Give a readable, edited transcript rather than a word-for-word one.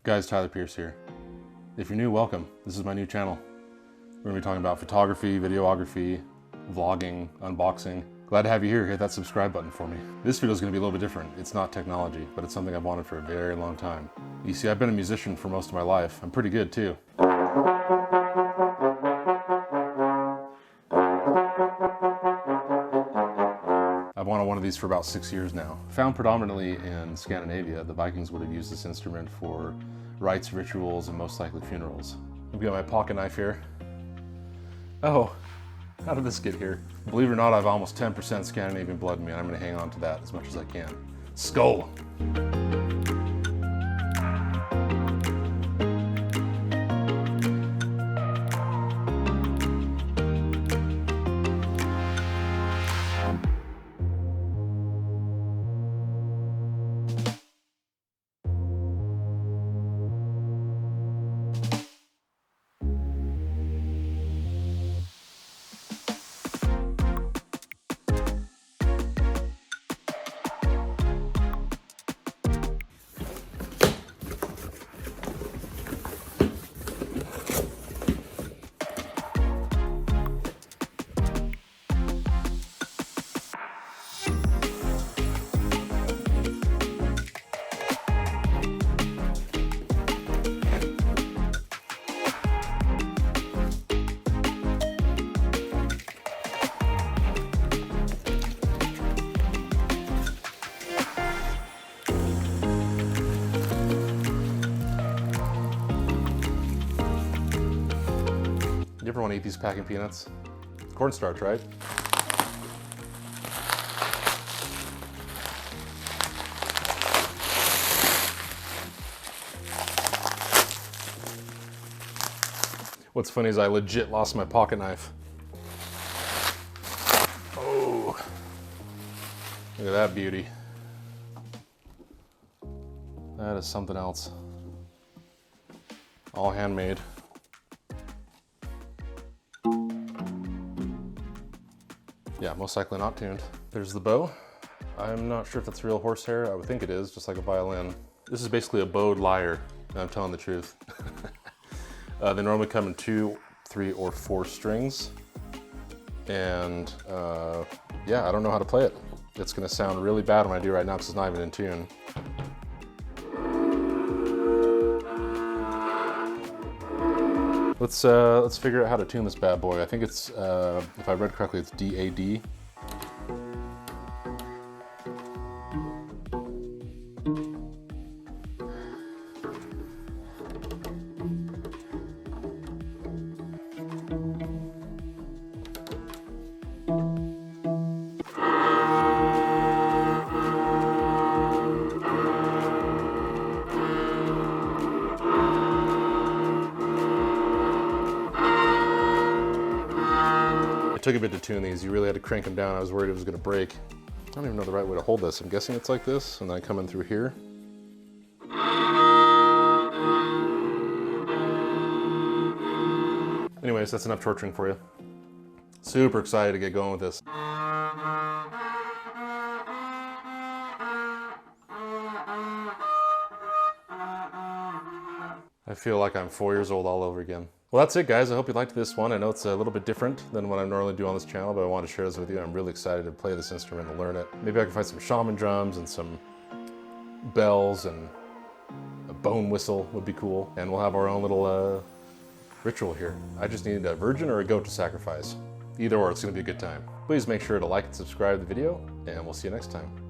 Guys, Tyler Pierce here. If you're new, welcome. This is my new channel. We're gonna be talking about photography, videography, vlogging, unboxing. Glad to have you here. Hit that subscribe button for me. This video is gonna be a little bit different. It's not technology, but it's something I've wanted for a very long time. You see, I've been a musician for most of my life. I'm pretty good too. I've wanted one of these for about 6 years now. Found predominantly in Scandinavia, the Vikings would have used this instrument for rites, rituals, and most likely funerals. I've got my pocket knife here. Oh, how did this get here? Believe it or not, I have almost 10% Scandinavian blood in me, and I'm gonna hang on to that as much as I can. Skull! You ever want to eat these packing peanuts? Cornstarch, right? What's funny is I legit lost my pocket knife. Oh, look at that beauty. That is something else. All handmade. Yeah, most likely not tuned. There's the bow. I'm not sure if that's real horsehair. I would think it is, just like a violin. This is basically a bowed lyre, and I'm telling the truth. They normally come in 2, 3, or 4 strings. And yeah, I don't know how to play it. It's gonna sound really bad when I do right now because it's not even in tune. Let's figure out how to tune this bad boy. I think it's, if I read correctly, it's D-A-D. It took a bit to tune these. You really had to crank them down. I was worried it was gonna break. I don't even know the right way to hold this. I'm guessing it's like this, and then I come in through here. Anyways, that's enough torturing for you. Super excited to get going with this. I feel like I'm 4 years old all over again. Well, that's it, guys. I hope you liked this one. I know it's a little bit different than what I normally do on this channel, but I wanted to share this with you. I'm really excited to play this instrument and learn it. Maybe I can find some shaman drums and some bells, and a bone whistle would be cool. And we'll have our own little ritual here. I just need a virgin or a goat to sacrifice. Either or, it's gonna be a good time. Please make sure to like and subscribe to the video, and we'll see you next time.